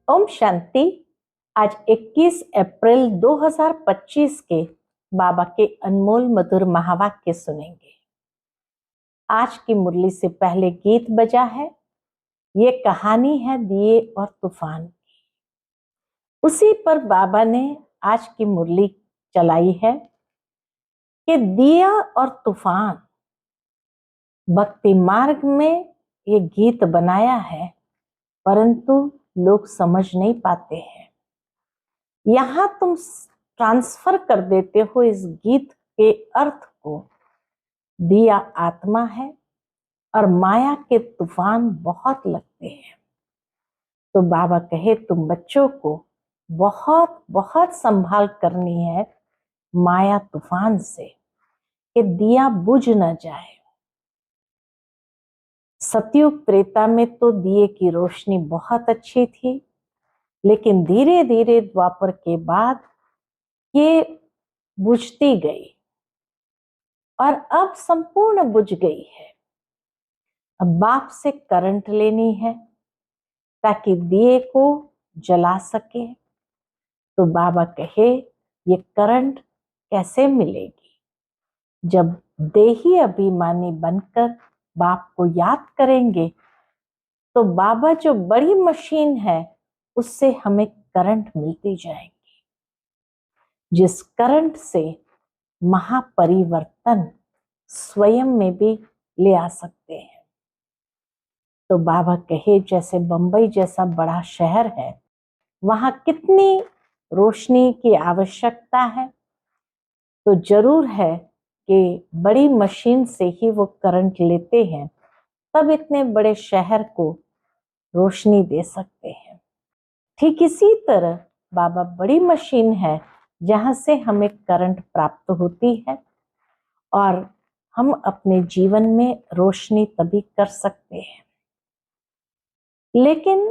ओम शांति। आज 21 अप्रैल 2025 के बाबा के अनमोल मधुर महावाक्य सुनेंगे। आज की मुरली से पहले गीत बजा है, ये कहानी है दिए और तूफान की। उसी पर बाबा ने आज की मुरली चलाई है कि दिया और तूफान। भक्ति मार्ग में ये गीत बनाया है, परंतु लोग समझ नहीं पाते हैं। यहां तुम ट्रांसफर कर देते हो इस गीत के अर्थ को। दिया आत्मा है और माया के तूफान बहुत लगते हैं। तो बाबा कहे तुम बच्चों को बहुत बहुत संभाल करनी है माया तूफान से, कि दिया बुझ न जाए। सतयुग त्रेता में तो दिए की रोशनी बहुत अच्छी थी, लेकिन धीरे धीरे द्वापर के बाद ये बुझती गई और अब संपूर्ण बुझ गई है। अब बाप से करंट लेनी है ताकि दिए को जला सके। तो बाबा कहे ये करंट कैसे मिलेगी? जब देही अभिमानी बनकर बाप को याद करेंगे तो बाबा जो बड़ी मशीन है उससे हमें करंट मिलती जाएगी, जिस करंट से महापरिवर्तन स्वयं में भी ले आ सकते हैं। तो बाबा कहे जैसे बंबई जैसा बड़ा शहर है, वहां कितनी रोशनी की आवश्यकता है, तो जरूर है कि बड़ी मशीन से ही वो करंट लेते हैं, तब इतने बड़े शहर को रोशनी दे सकते हैं। ठीक इसी तरह बाबा बड़ी मशीन है जहां से हमें करंट प्राप्त होती है और हम अपने जीवन में रोशनी तभी कर सकते हैं। लेकिन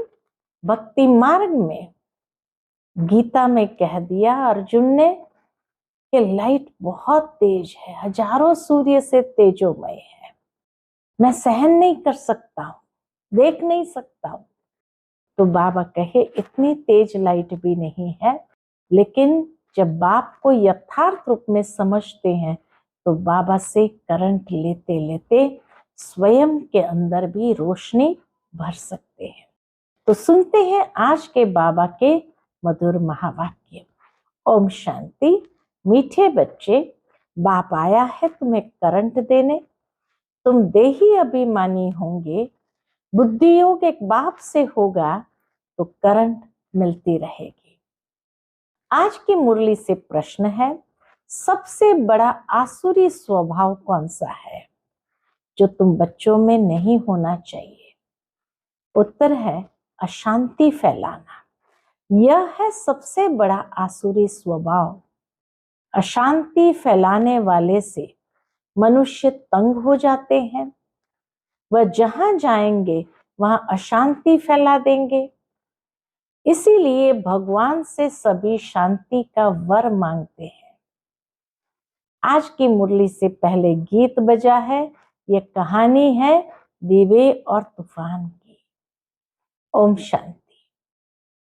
भक्ति मार्ग में गीता में कह दिया अर्जुन ने कि लाइट बहुत तेज है, हजारों सूर्य से तेजोमय है, मैं सहन नहीं कर सकता हूं, देख नहीं सकता हूं। तो बाबा कहे इतनी तेज लाइट भी नहीं है, लेकिन जब बाप को यथार्थ रूप में समझते हैं तो बाबा से करंट लेते लेते स्वयं के अंदर भी रोशनी भर सकते हैं। तो सुनते हैं आज के बाबा के मधुर महावाक्य। ओम शांति। मीठे बच्चे, बाप आया है तुम्हें करंट देने। तुम देही अभिमानी होंगे, बुद्धि योग एक बाप से होगा तो करंट मिलती रहेगी। आज की मुरली से प्रश्न है, सबसे बड़ा आसुरी स्वभाव कौन सा है जो तुम बच्चों में नहीं होना चाहिए? उत्तर है अशांति फैलाना। यह है सबसे बड़ा आसुरी स्वभाव। अशांति फैलाने वाले से मनुष्य तंग हो जाते हैं। वह जहां जाएंगे वहां अशांति फैला देंगे। इसीलिए भगवान से सभी शांति का वर मांगते हैं। आज की मुरली से पहले गीत बजा है, यह कहानी है दीवे और तूफान की। ओम शांति।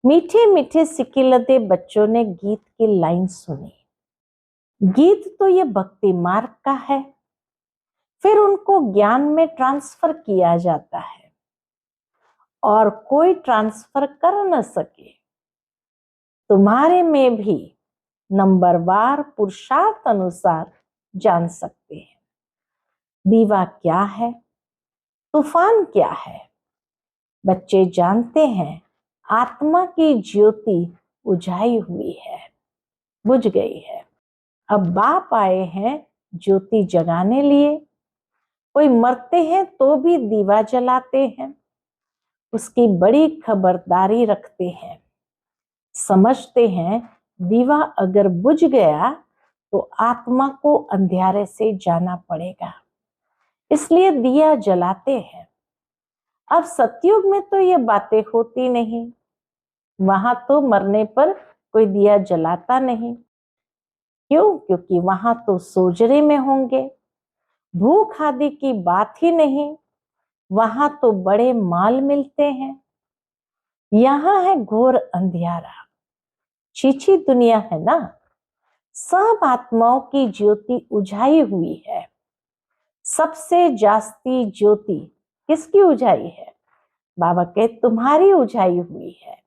मीठे मीठे सिकिलते बच्चों ने गीत की लाइन सुनी। गीत तो ये भक्ति मार्ग का है, फिर उनको ज्ञान में ट्रांसफर किया जाता है और कोई ट्रांसफर कर न सके। तुम्हारे में भी नंबरवार पुरुषार्थ अनुसार जान सकते हैं। दीवा क्या है, तूफान क्या है? बच्चे जानते हैं आत्मा की ज्योति बुझाई हुई है, बुझ गई है। अब बाप आए हैं ज्योति जगाने लिए। कोई मरते हैं तो भी दीवा जलाते हैं, उसकी बड़ी खबरदारी रखते हैं। समझते हैं दीवा अगर बुझ गया तो आत्मा को अंधियारे से जाना पड़ेगा, इसलिए दिया जलाते हैं। अब सतयुग में तो ये बातें होती नहीं, वहां तो मरने पर कोई दिया जलाता नहीं। क्यों? क्योंकि वहां तो सोजरे में होंगे, भूख आदि की बात ही नहीं, वहां तो बड़े माल मिलते हैं। यहाँ है घोर अंधियारा, छीछी दुनिया है ना। सब आत्माओं की ज्योति उजाई हुई है। सबसे जास्ती ज्योति किसकी उजाई है? बाबा के तुम्हारी उजाई हुई है।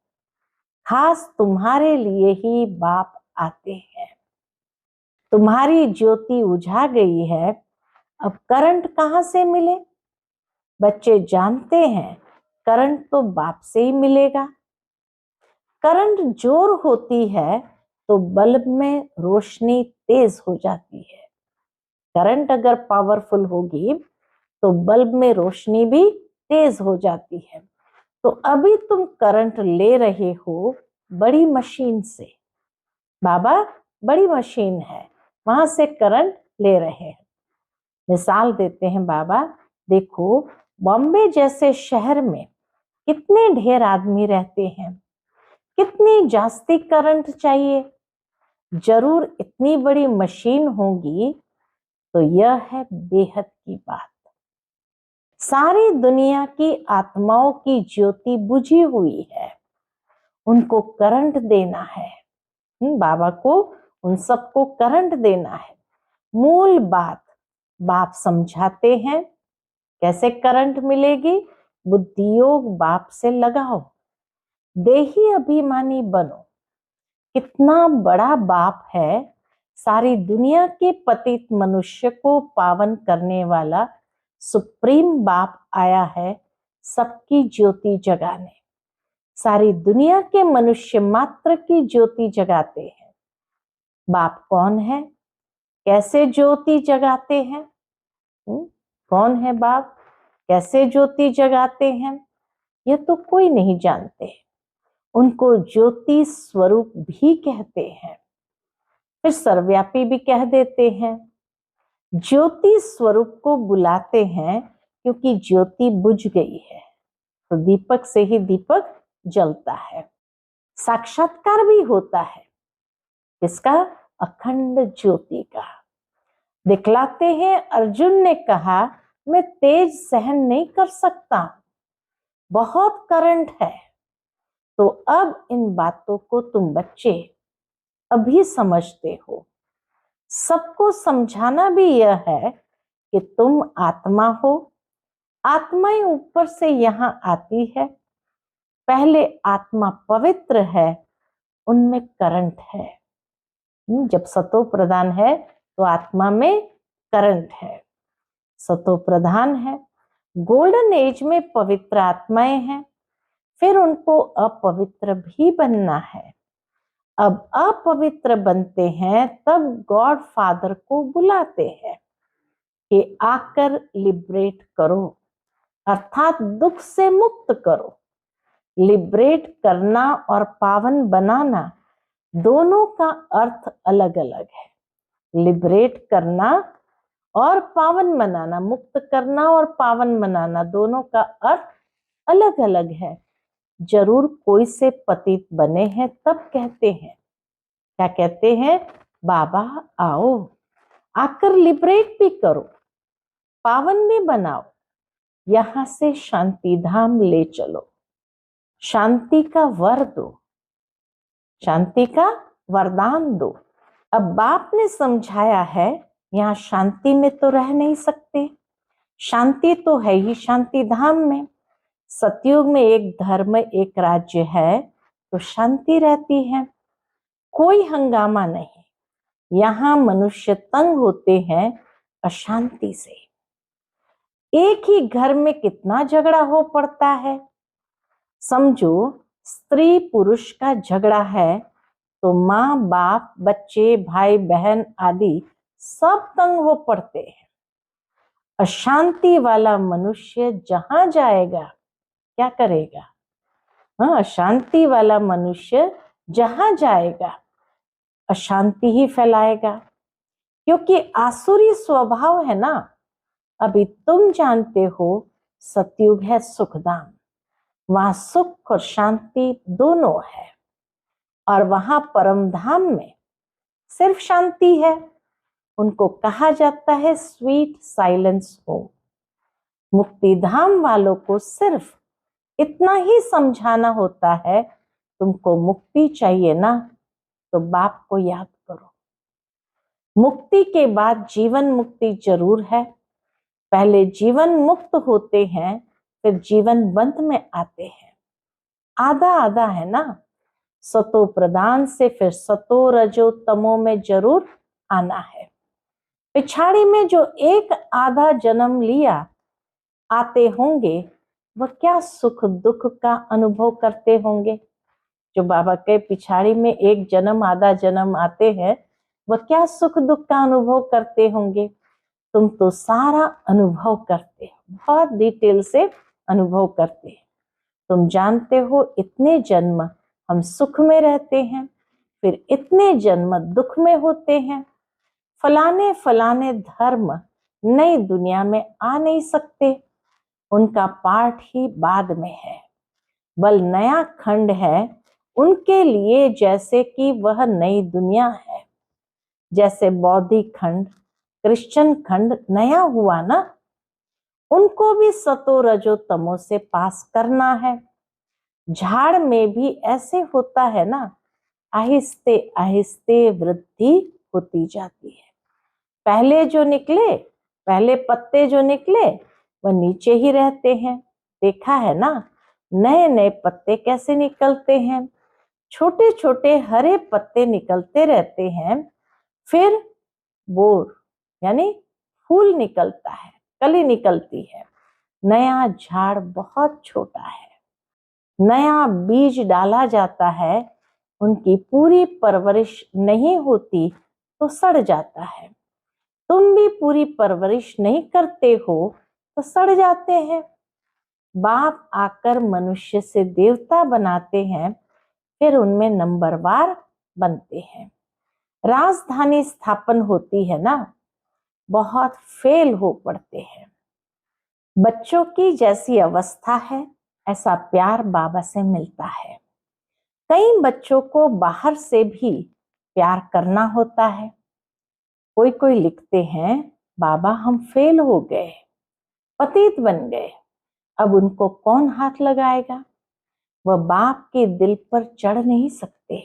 खास तुम्हारे लिए ही बाप आते हैं। तुम्हारी ज्योति उजा गई है, अब करंट कहाँ से मिले? बच्चे जानते हैं करंट तो बाप से ही मिलेगा। करंट जोर होती है तो बल्ब में रोशनी तेज हो जाती है। करंट अगर पावरफुल होगी तो बल्ब में रोशनी भी तेज हो जाती है। तो अभी तुम करंट ले रहे हो बड़ी मशीन से। बाबा बड़ी मशीन है, वहां से करंट ले रहे हैं। मिसाल देते हैं बाबा, देखो बॉम्बे जैसे शहर में कितने ढेर आदमी रहते हैं, कितनी जास्ती करंट चाहिए। जरूर इतनी बड़ी मशीन होगी। तो यह है बेहद की बात। सारी दुनिया की आत्माओं की ज्योति बुझी हुई है, उनको करंट देना है। बाबा को उन सबको करंट देना है। मूल बात बाप समझाते हैं। कैसे करंट मिलेगी? बुद्धि योग बाप से लगाओ, देही अभिमानी बनो। कितना बड़ा बाप है, सारी दुनिया के पतित मनुष्य को पावन करने वाला सुप्रीम बाप आया है सबकी ज्योति जगाने। सारी दुनिया के मनुष्य मात्र की ज्योति जगाते हैं। बाप कौन है? कैसे ज्योति जगाते हैं? कौन है बाप? कैसे ज्योति जगाते हैं? यह तो कोई नहीं जानते। उनको ज्योति स्वरूप भी कहते हैं, फिर सर्वव्यापी भी कह देते हैं। ज्योति स्वरूप को बुलाते हैं क्योंकि ज्योति बुझ गई है, तो दीपक से ही दीपक जलता है। साक्षात्कार भी होता है किसका? अखंड ज्योति का। दिखलाते हैं अर्जुन ने कहा मैं तेज सहन नहीं कर सकता, बहुत करंट है। तो अब इन बातों को तुम बच्चे अभी समझते हो। सबको समझाना भी यह है कि तुम आत्मा हो। आत्माएं ऊपर से यहाँ आती है। पहले आत्मा पवित्र है, उनमें करंट है। जब सतो प्रधान है तो आत्मा में करंट है, सतो प्रधान है। गोल्डन एज में पवित्र आत्माएं हैं, फिर उनको अपवित्र भी बनना है। अब अपवित्र बनते हैं तब गॉड फादर को बुलाते हैं कि आकर लिबरेट करो, अर्थात दुख से मुक्त करो। लिबरेट करना और पावन बनाना दोनों का अर्थ अलग अलग है। लिबरेट करना और पावन बनाना, मुक्त करना और पावन बनाना, दोनों का अर्थ अलग अलग है। जरूर कोई से पतित बने हैं तब कहते हैं, क्या कहते हैं? बाबा आओ, आकर लिबरेट भी करो, पावन भी बनाओ, यहां से शांति धाम ले चलो, शांति का वर दो, शांति का वरदान दो। अब बाप ने समझाया है यहाँ शांति में तो रह नहीं सकते। शांति तो है ही शांति धाम में। सतयुग में एक धर्म एक राज्य है तो शांति रहती है, कोई हंगामा नहीं। यहाँ मनुष्य तंग होते हैं अशांति से। एक ही घर में कितना झगड़ा हो पड़ता है। समझो स्त्री पुरुष का झगड़ा है तो माँ बाप बच्चे भाई बहन आदि सब तंग हो पड़ते हैं। अशांति वाला मनुष्य जहां जाएगा क्या करेगा? हाँ, अशांति वाला मनुष्य जहां जाएगा अशांति ही फैलाएगा, क्योंकि आसुरी स्वभाव है ना। अभी तुम जानते हो सतयुग है सुखधाम, वहां सुख और शांति दोनों है, और वहां परम धाम में सिर्फ शांति है। उनको कहा जाता है स्वीट साइलेंस होम। मुक्ति धाम वालों को सिर्फ इतना ही समझाना होता है, तुमको मुक्ति चाहिए ना, तो बाप को याद करो। मुक्ति के बाद जीवन मुक्ति जरूर है। पहले जीवन मुक्त होते हैं, फिर जीवन बंध में आते हैं। आधा आधा है ना। सतो प्रधान से फिर सतो रजो तमो में जरूर आना है। पिछाड़ी में जो एक आधा जन्म लिया आते होंगे, वह क्या सुख दुख का अनुभव करते होंगे। जो बाबा के पिछाड़ी में एक जन्म आधा जन्म आते हैं, वह क्या सुख दुख का अनुभव करते होंगे। तुम तो सारा अनुभव करते हो, बहुत डिटेल से अनुभव करते हैं। तुम जानते हो इतने जन्म हम सुख में रहते हैं, फिर इतने जन्म दुख में होते हैं। फलाने फलाने धर्म नई दुनिया में आ नहीं सकते, उनका पाठ ही बाद में है। बल नया खंड है उनके लिए, जैसे कि वह नई दुनिया है। जैसे बौद्धिक खंड क्रिश्चियन खंड नया हुआ ना, उनको भी सतो रजो तमो से पास करना है। झाड़ में भी ऐसे होता है ना, आहिस्ते आहिस्ते वृद्धि होती जाती है। पहले पत्ते जो निकले वह नीचे ही रहते हैं। देखा है ना, नए नए पत्ते कैसे निकलते हैं। छोटे छोटे हरे पत्ते निकलते रहते हैं, फिर बोर यानी फूल निकलता है, कली निकलती है। नया झाड़ बहुत छोटा है। नया बीज डाला जाता है, उनकी पूरी परवरिश नहीं होती तो सड़ जाता है। तुम भी पूरी परवरिश नहीं करते हो तो सड़ जाते हैं। बाप आकर मनुष्य से देवता बनाते हैं, फिर उनमें नंबरवार बनते हैं। राजधानी स्थापन होती है ना, बहुत फेल हो पड़ते हैं। बच्चों की जैसी अवस्था है, ऐसा प्यार बाबा से मिलता है। कई बच्चों को बाहर से भी प्यार करना होता है। कोई कोई लिखते हैं, बाबा हम फेल हो गए, पतित बन गए, अब उनको कौन हाथ लगाएगा। वह बाप के दिल पर चढ़ नहीं सकते।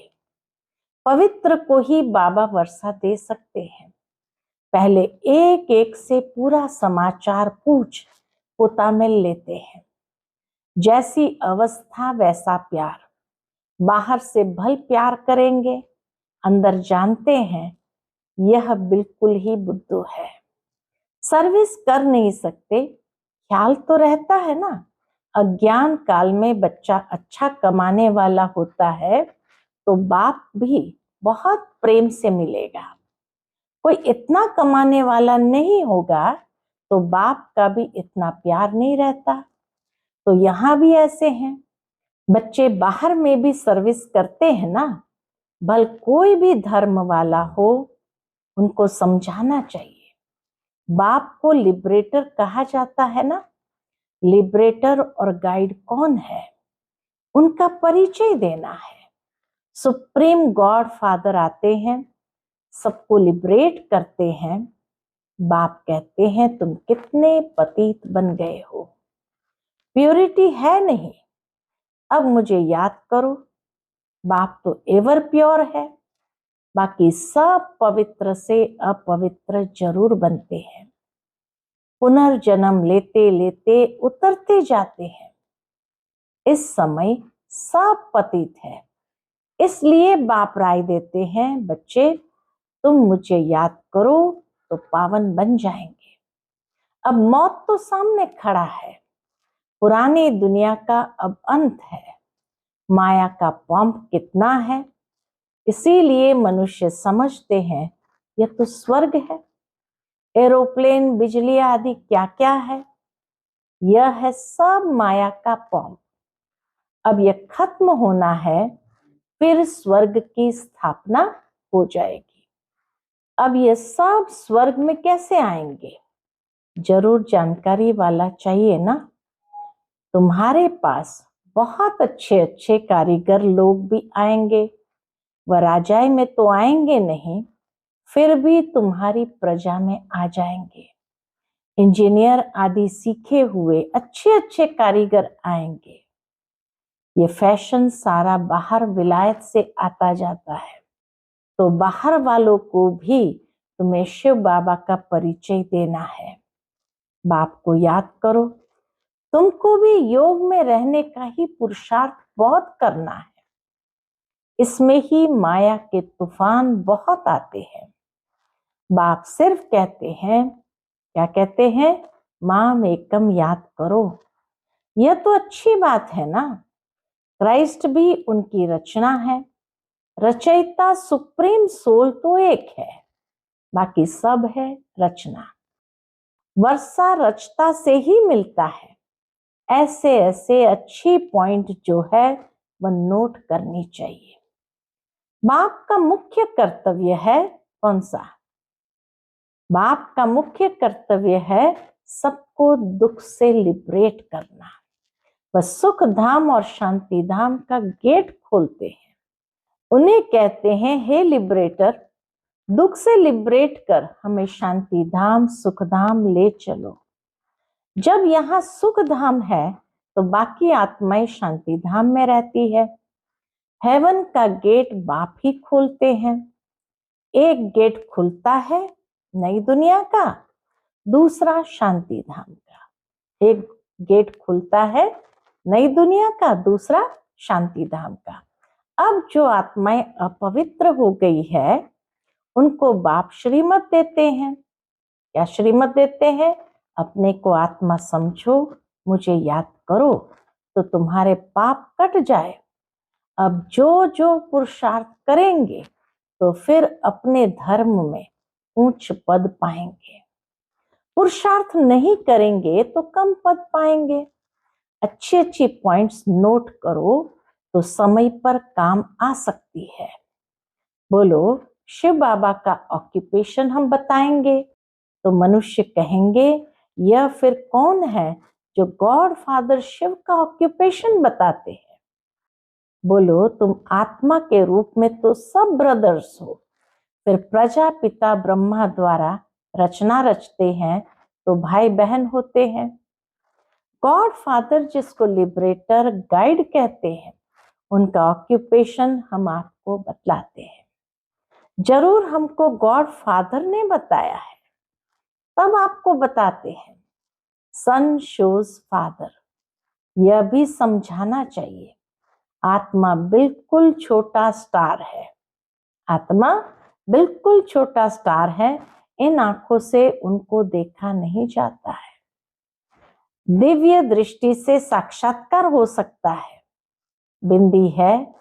पवित्र को ही बाबा वर्षा दे सकते हैं। पहले एक एक से पूरा समाचार पूछ पोता में लेते हैं। जैसी अवस्था वैसा प्यार। बाहर से भल प्यार करेंगे, अंदर जानते हैं यह बिल्कुल ही बुद्धू है, सर्विस कर नहीं सकते। ख्याल तो रहता है ना, अज्ञान काल में बच्चा अच्छा कमाने वाला होता है तो बाप भी बहुत प्रेम से मिलेगा। कोई इतना कमाने वाला नहीं होगा तो बाप का भी इतना प्यार नहीं रहता। तो यहाँ भी ऐसे हैं, बच्चे बाहर में भी सर्विस करते हैं ना। भल कोई भी धर्म वाला हो, उनको समझाना चाहिए। बाप को लिबरेटर कहा जाता है ना। लिबरेटर और गाइड कौन है, उनका परिचय देना है। सुप्रीम गॉड फादर आते हैं, सबको लिबरेट करते हैं। बाप कहते हैं तुम कितने पतित बन गए हो, प्योरिटी है नहीं, अब मुझे याद करो। बाप तो एवर प्योर है, बाकी सब पवित्र से अपवित्र जरूर बनते हैं। पुनर्जन्म लेते लेते उतरते जाते हैं। इस समय सब पतित है, इसलिए बाप राय देते हैं, बच्चे तुम मुझे याद करो तो पावन बन जाएंगे। अब मौत तो सामने खड़ा है, पुरानी दुनिया का अब अंत है। माया का पंप कितना है, इसीलिए मनुष्य समझते हैं यह तो स्वर्ग है। एरोप्लेन बिजली आदि क्या क्या है, यह है सब माया का पंप। अब यह खत्म होना है, फिर स्वर्ग की स्थापना हो जाएगी। अब ये सब स्वर्ग में कैसे आएंगे, जरूर जानकारी वाला चाहिए ना। तुम्हारे पास बहुत अच्छे अच्छे कारीगर लोग भी आएंगे, वह राजाई में तो आएंगे नहीं, फिर भी तुम्हारी प्रजा में आ जाएंगे। इंजीनियर आदि सीखे हुए अच्छे अच्छे कारीगर आएंगे। ये फैशन सारा बाहर विलायत से आता जाता है, तो बाहर वालों को भी तुम्हें शिव बाबा का परिचय देना है। बाप को याद करो, तुमको भी योग में रहने का ही पुरुषार्थ बहुत करना है। इसमें ही माया के तूफान बहुत आते हैं। बाप सिर्फ कहते हैं, क्या कहते हैं? माम एकम याद करो। यह तो अच्छी बात है ना। क्राइस्ट भी उनकी रचना है। रचयिता सुप्रीम सोल तो एक है, बाकी सब है रचना। वर्षा रचता से ही मिलता है। ऐसे ऐसे अच्छी पॉइंट जो है वह नोट करनी चाहिए। बाप का मुख्य कर्तव्य है कौन सा? बाप का मुख्य कर्तव्य है सबको दुख से लिबरेट करना। वह सुख धाम और शांति धाम का गेट खोलते हैं। उन्हें कहते हैं, हे लिबरेटर, दुख से लिबरेट कर हमें शांति धाम सुख धाम ले चलो। जब यहाँ सुख धाम है तो बाकी आत्माएं शांति धाम में रहती है। हेवन का गेट बाप ही खोलते हैं। एक गेट खुलता है नई दुनिया का, दूसरा शांति धाम का। एक गेट खुलता है नई दुनिया का, दूसरा शांति धाम का। अब जो आत्माएं अपवित्र हो गई है उनको बाप श्रीमत देते हैं। क्या श्रीमत देते हैं? अपने को आत्मा समझो, मुझे याद करो तो तुम्हारे पाप कट जाए। अब जो जो पुरुषार्थ करेंगे तो फिर अपने धर्म में ऊंच पद पाएंगे। पुरुषार्थ नहीं करेंगे तो कम पद पाएंगे। अच्छी अच्छी पॉइंट्स नोट करो तो समय पर काम आ सकती है। बोलो, शिव बाबा का ऑक्यूपेशन हम बताएंगे तो मनुष्य कहेंगे, यह फिर कौन है जो गॉड फादर शिव का ऑक्यूपेशन बताते हैं? बोलो, तुम आत्मा के रूप में तो सब ब्रदर्स हो, फिर प्रजापिता ब्रह्मा द्वारा रचना रचते हैं तो भाई बहन होते हैं। गॉड फादर जिसको लिबरेटर गाइड कहते हैं, उनका ऑक्यूपेशन हम आपको बतलाते हैं। जरूर हमको गॉड फादर ने बताया है, तब आपको बताते हैं। सन शोज फादर, यह भी समझाना चाहिए। आत्मा बिल्कुल छोटा स्टार है। आत्मा बिल्कुल छोटा स्टार है। इन आंखों से उनको देखा नहीं जाता है। दिव्य दृष्टि से साक्षात्कार हो सकता है। बिंदी है,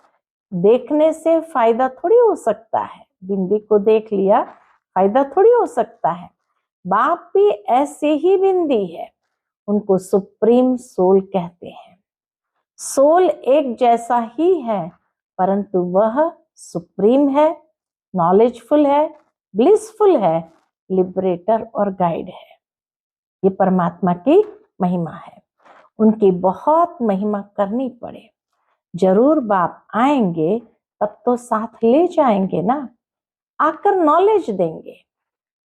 देखने से फायदा थोड़ी हो सकता है। बिंदी को देख लिया, फायदा थोड़ी हो सकता है। बाप भी ऐसे ही बिंदी है, उनको सुप्रीम सोल कहते हैं। सोल एक जैसा ही है, परंतु वह सुप्रीम है, नॉलेजफुल है, ब्लिसफुल है, लिबरेटर और गाइड है। ये परमात्मा की महिमा है। उनकी बहुत महिमा करनी पड़े। जरूर बाप आएंगे तब तो साथ ले जाएंगे ना, आकर नॉलेज देंगे।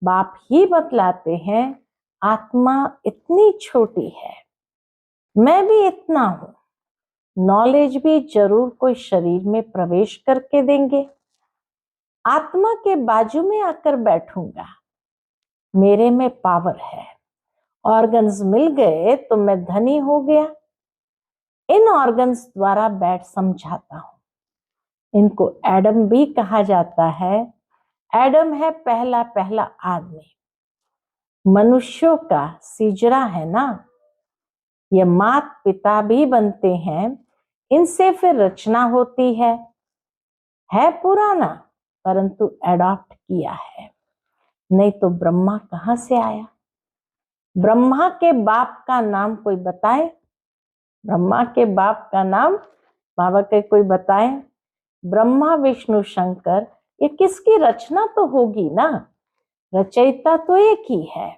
बाप ही बतलाते हैं, आत्मा इतनी छोटी है, मैं भी इतना हूं। नॉलेज भी जरूर कोई शरीर में प्रवेश करके देंगे। आत्मा के बाजू में आकर बैठूंगा, मेरे में पावर है। ऑर्गन्स मिल गए तो मैं धनी हो गया। इन ऑर्गन्स द्वारा बैठ समझाता हूं। इनको एडम भी कहा जाता है। एडम है पहला पहला आदमी। मनुष्यों का सिजरा है ना। ये माता पिता भी बनते हैं, इनसे फिर रचना होती है पुराना, परंतु एडॉप्ट किया है। नहीं तो ब्रह्मा कहां से आया? ब्रह्मा के बाप का नाम कोई बताए? ब्रह्मा के बाप का नाम बाबा के कोई बताए? ब्रह्मा विष्णु शंकर, ये किसकी रचना तो होगी ना। रचयिता तो एक ही है।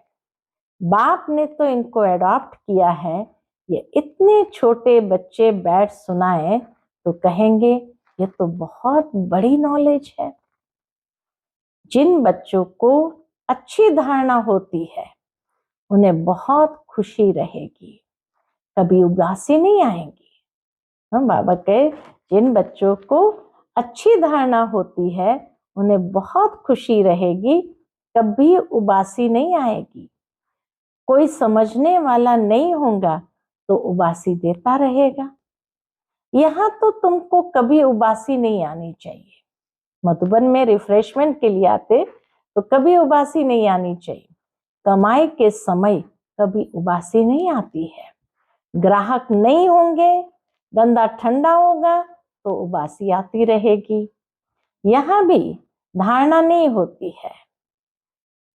बाप ने तो इनको एडॉप्ट किया है। ये इतने छोटे बच्चे बैठ सुनाए तो कहेंगे ये तो बहुत बड़ी नॉलेज है। जिन बच्चों को अच्छी धारणा होती है उन्हें बहुत खुशी रहेगी, कभी उदासी नहीं आएगी। हम बाबा कहे जिन बच्चों को अच्छी धारणा होती है उन्हें बहुत खुशी रहेगी, कभी उबासी नहीं आएगी। कोई समझने वाला नहीं होगा तो उबासी देता रहेगा। यहाँ तो तुमको कभी उबासी नहीं आनी चाहिए। मधुबन में रिफ्रेशमेंट के लिए आते तो कभी उबासी नहीं आनी चाहिए। कमाई के समय कभी उबासी नहीं आती है। ग्राहक नहीं होंगे, धंधा ठंडा होगा तो उबासी आती रहेगी। यहाँ भी धारणा नहीं होती है।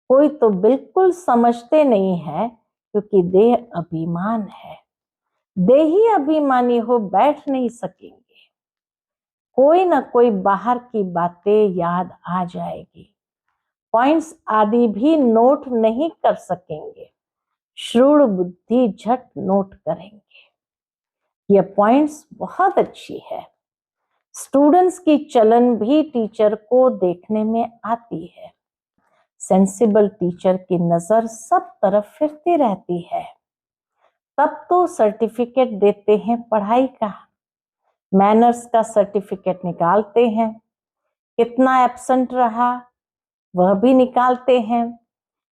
कोई तो बिल्कुल समझते नहीं है क्योंकि देह अभिमान है। देही अभिमानी हो बैठ नहीं सकेंगे। कोई ना कोई बाहर की बातें याद आ जाएगी। पॉइंट्स आदि भी नोट नहीं कर सकेंगे। श्रूड़ बुद्धि झट नोट करेंगे। यह पॉइंट्स बहुत अच्छी है। स्टूडेंट्स की चलन भी टीचर को देखने में आती है। सेंसिबल टीचर की नजर सब तरफ फिरती रहती है। तब तो सर्टिफिकेट देते हैं पढ़ाई का, मैनर्स का सर्टिफिकेट निकालते हैं, कितना एब्सेंट रहा वह भी निकालते हैं।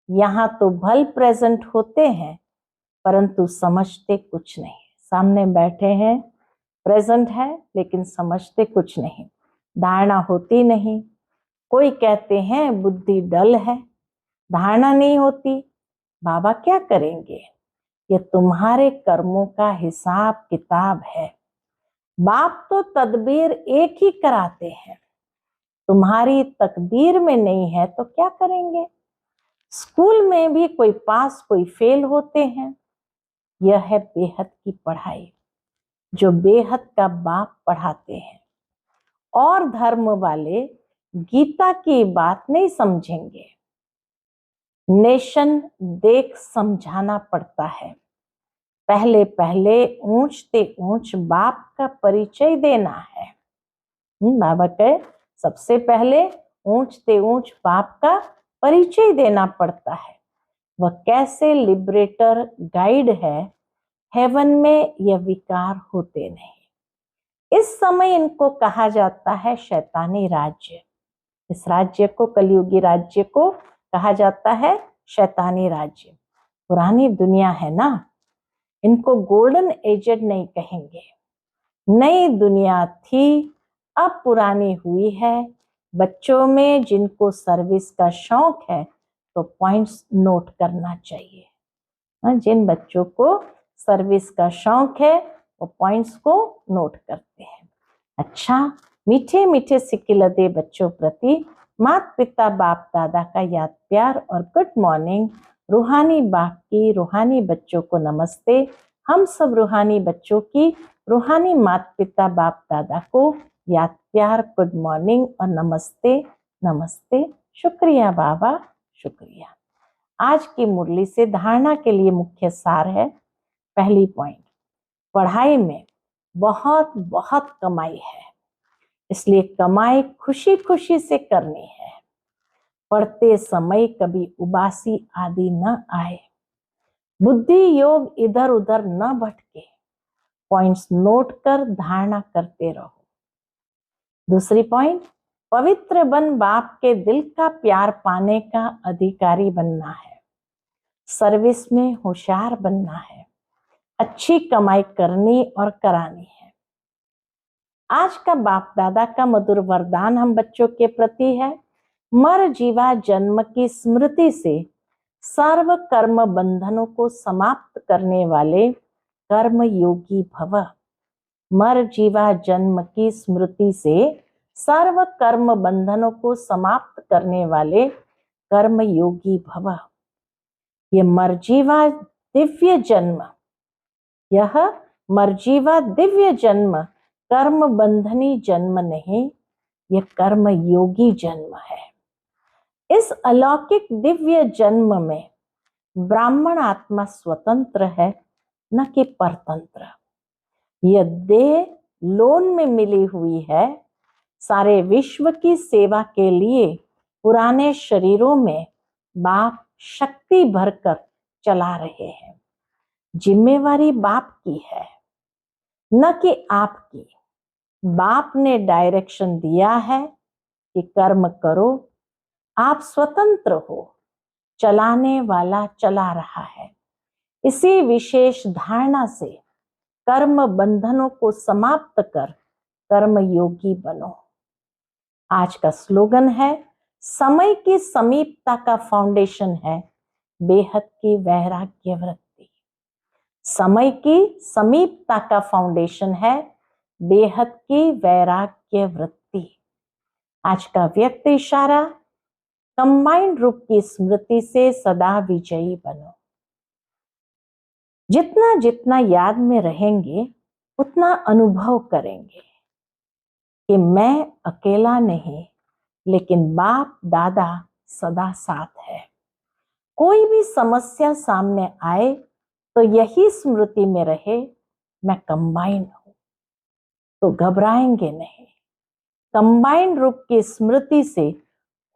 यहाँ तो भल प्रेजेंट होते हैं परंतु समझते कुछ नहीं। सामने बैठे हैं, प्रेजेंट है लेकिन समझते कुछ नहीं, धारणा होती नहीं। कोई कहते हैं बुद्धि डल है, धारणा नहीं होती। बाबा क्या करेंगे? ये तुम्हारे कर्मों का हिसाब किताब है। बाप तो तदबीर एक ही कराते हैं, तुम्हारी तकदीर में नहीं है तो क्या करेंगे? स्कूल में भी कोई पास कोई फेल होते हैं। यह है बेहद की पढ़ाई जो बेहद का बाप पढ़ाते हैं। और धर्म वाले गीता की बात नहीं समझेंगे। नेशन देख समझाना पड़ता है। पहले पहले ऊंचते ऊंच बाप का परिचय देना है। बाबा कहे सबसे पहले ऊंचते ऊंच बाप का परिचय देना पड़ता है। वह कैसे लिबरेटर गाइड है। हेवन में यह विकार होते नहीं। इस समय इनको कहा जाता है शैतानी राज्य। इस राज्य को, कलयुगी राज्य को कहा जाता है शैतानी राज्य। पुरानी दुनिया है ना, इनको गोल्डन एजेड नहीं कहेंगे। नई दुनिया थी, अब पुरानी हुई है। बच्चों में जिनको सर्विस का शौक है तो पॉइंट्स नोट करना चाहिए। जिन बच्चों को सर्विस का शौक है वो पॉइंट्स को नोट करते हैं। अच्छा, मीठे मीठे सिकिलदे बच्चों प्रति माता पिता बाप दादा का याद प्यार और गुड मॉर्निंग। रूहानी बाप की रूहानी बच्चों को नमस्ते। हम सब रूहानी बच्चों की रूहानी माता पिता बाप दादा को याद प्यार, गुड मॉर्निंग और नमस्ते नमस्ते। शुक्रिया बाबा, शुक्रिया। आज की मुरली से धारणा के लिए मुख्य सार है। पहली पॉइंट, पढ़ाई में बहुत बहुत कमाई है, इसलिए कमाई खुशी खुशी से करनी है। पढ़ते समय कभी उबासी आदि न आए। बुद्धि योग इधर उधर न भटके। पॉइंट्स नोट कर धारणा करते रहो। दूसरी पॉइंट, पवित्र बन बाप के दिल का प्यार पाने का अधिकारी बनना है। सर्विस में होशियार बनना है। अच्छी कमाई करनी और करानी है। आज का बाप दादा का मधुर वरदान हम बच्चों के प्रति है। मर जीवा जन्म की स्मृति से सर्व कर्म बंधनों को समाप्त करने वाले कर्म योगी भव। मर जीवा जन्म की स्मृति से सर्व कर्म बंधनों को समाप्त करने वाले कर्म योगी भव। यह मरजीवा दिव्य जन्म, यह मरजीवा दिव्य जन्म कर्म बंधनी जन्म नहीं, यह कर्म योगी जन्म है। इस अलौकिक दिव्य जन्म में ब्राह्मण आत्मा स्वतंत्र है, न कि परतंत्र। यह देह लोन में मिली हुई है। सारे विश्व की सेवा के लिए पुराने शरीरों में बाप शक्ति भरकर चला रहे हैं। जिम्मेवारी बाप की है। न कि आपकी। बाप ने डायरेक्शन दिया है कि कर्म करो, आप स्वतंत्र हो, चलाने वाला चला रहा है। इसी विशेष धारणा से कर्म बंधनों को समाप्त कर कर्म योगी बनो। आज का स्लोगन है, समय की समीपता का फाउंडेशन है बेहद की वैराग्य वृत्ति। समय की समीपता का फाउंडेशन है बेहद की वैराग्य वृत्ति। आज का व्यक्त इशारा, कंबाइंड रूप की स्मृति से सदा विजयी बनो। जितना जितना याद में रहेंगे उतना अनुभव करेंगे कि मैं अकेला नहीं, लेकिन बाप दादा सदा साथ है। कोई भी समस्या सामने आए तो यही स्मृति में रहे, मैं कंबाइंड हूं, तो घबराएंगे नहीं। कंबाइंड रूप की स्मृति से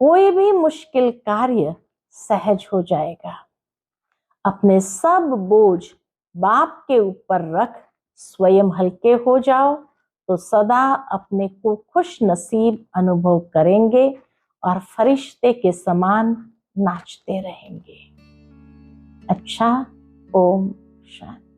कोई भी मुश्किल कार्य सहज हो जाएगा। अपने सब बोझ बाप के ऊपर रख स्वयं हल्के हो जाओ तो सदा अपने को खुश नसीब अनुभव करेंगे और फरिश्ते के समान नाचते रहेंगे। अच्छा, ओम शांति।